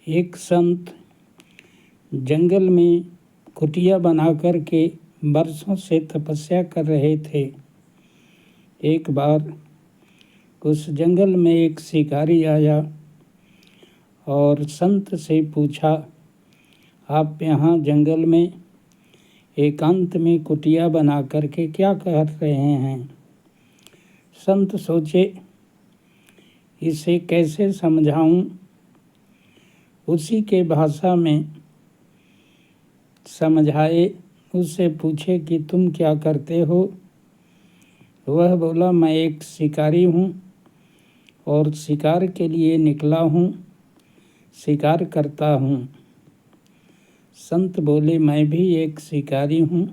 एक संत जंगल में कुटिया बना कर के वर्षों से तपस्या कर रहे थे। एक बार उस जंगल में एक शिकारी आया और संत से पूछा, आप यहाँ जंगल में एकांत में कुटिया बना कर के क्या कर रहे हैं? संत सोचे, इसे कैसे समझाऊं? उसी के भाषा में समझाए। उससे पूछे कि तुम क्या करते हो? वह बोला, मैं एक शिकारी हूँ और शिकार के लिए निकला हूँ, शिकार करता हूँ। संत बोले, मैं भी एक शिकारी हूँ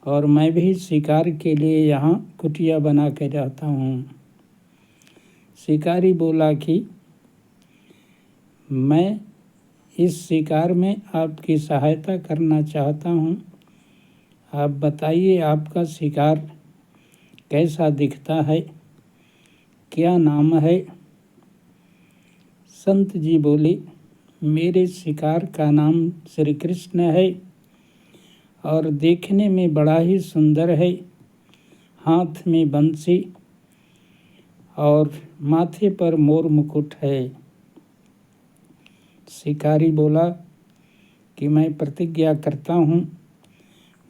और मैं भी शिकार के लिए यहाँ कुटिया बना के रहता हूँ। शिकारी बोला कि मैं इस शिकार में आपकी सहायता करना चाहता हूँ। आप बताइए, आपका शिकार कैसा दिखता है? क्या नाम है? संत जी बोले, मेरे शिकार का नाम श्री कृष्ण है और देखने में बड़ा ही सुंदर है। हाथ में बंसी और माथे पर मोर मुकुट है। शिकारी बोला कि मैं प्रतिज्ञा करता हूँ,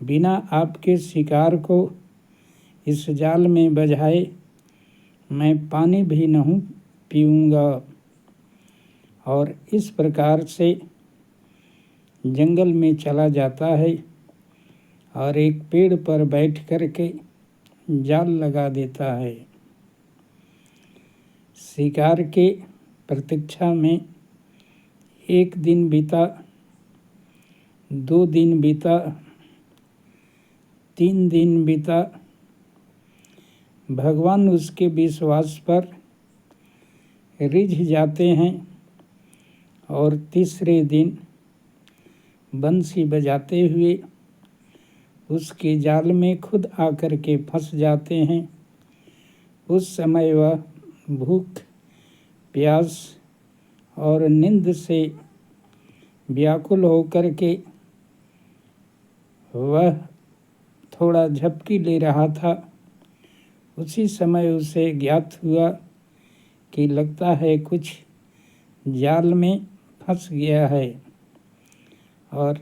बिना आपके शिकार को इस जाल में बझाए मैं पानी भी नहीं पीऊँगा। और इस प्रकार से जंगल में चला जाता है और एक पेड़ पर बैठ कर के जाल लगा देता है। शिकार के प्रतीक्षा में 1 दिन बीता, 2 दिन बीता, 3 दिन बीता। भगवान उसके विश्वास पर रिझ जाते हैं और तीसरे दिन बंसी बजाते हुए उसके जाल में खुद आकर के फंस जाते हैं। उस समय वह भूख, प्यास और नींद से व्याकुल होकर के वह थोड़ा झपकी ले रहा था। उसी समय उसे ज्ञात हुआ कि लगता है कुछ जाल में फंस गया है। और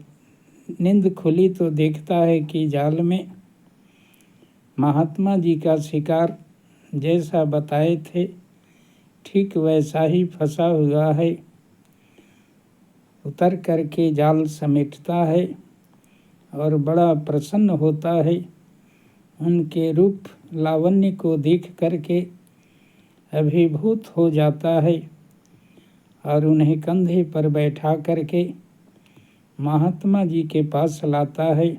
नींद खुली तो देखता है कि जाल में महात्मा जी का शिकार जैसा बताए थे ठीक वैसा ही फंसा हुआ है। उतर करके जाल समेटता है और बड़ा प्रसन्न होता है। उनके रूप लावण्य को देख करके अभिभूत हो जाता है और उन्हें कंधे पर बैठा करके महात्मा जी के पास लाता है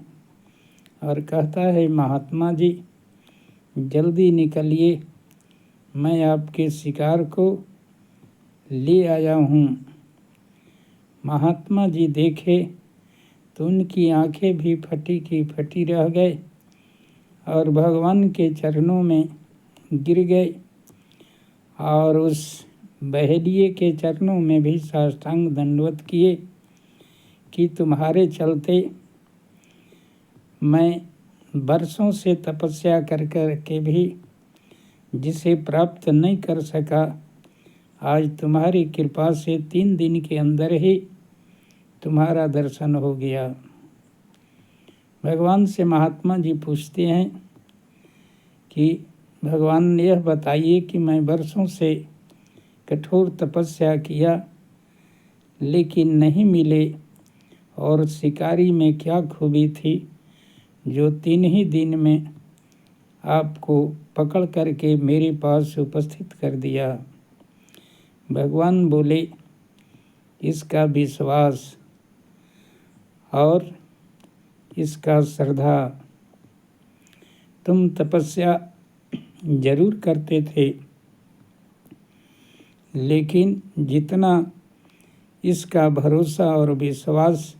और कहता है, महात्मा जी जल्दी निकलिए, मैं आपके शिकार को ले आया हूँ। महात्मा जी देखे तो उनकी आंखें भी फटी की फटी रह गए और भगवान के चरणों में गिर गए और उस बहेलिए के चरणों में भी साष्टांग दंडवत किए कि तुम्हारे चलते मैं वर्षों से तपस्या कर कर के भी जिसे प्राप्त नहीं कर सका, आज तुम्हारी कृपा से 3 दिन के अंदर ही तुम्हारा दर्शन हो गया। भगवान से महात्मा जी पूछते हैं कि भगवान यह बताइए कि मैं वर्षों से कठोर तपस्या किया लेकिन नहीं मिले, और शिकारी में क्या खूबी थी जो 3 ही दिन में आपको पकड़ करके मेरे पास उपस्थित कर दिया। भगवान बोले, इसका विश्वास और इसका श्रद्धा। तुम तपस्या जरूर करते थे लेकिन जितना इसका भरोसा और विश्वास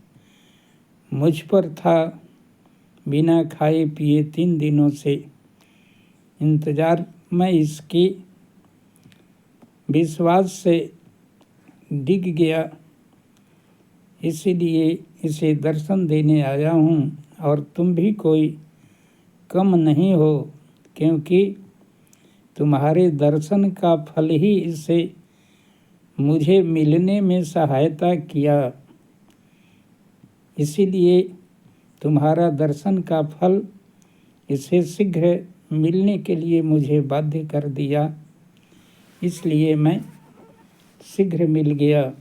मुझ पर था, बिना खाए पिए 3 दिनों से इंतज़ार मैं इसके विश्वास से डिग गया इसीलिए इसे दर्शन देने आया हूँ, और तुम भी कोई कम नहीं हो, क्योंकि तुम्हारे दर्शन का फल ही इसे मुझे मिलने में सहायता किया। इसीलिए तुम्हारा दर्शन का फल इसे शीघ्र मिलने के लिए मुझे बाध्य कर दिया, इसलिए मैं शीघ्र मिल गया।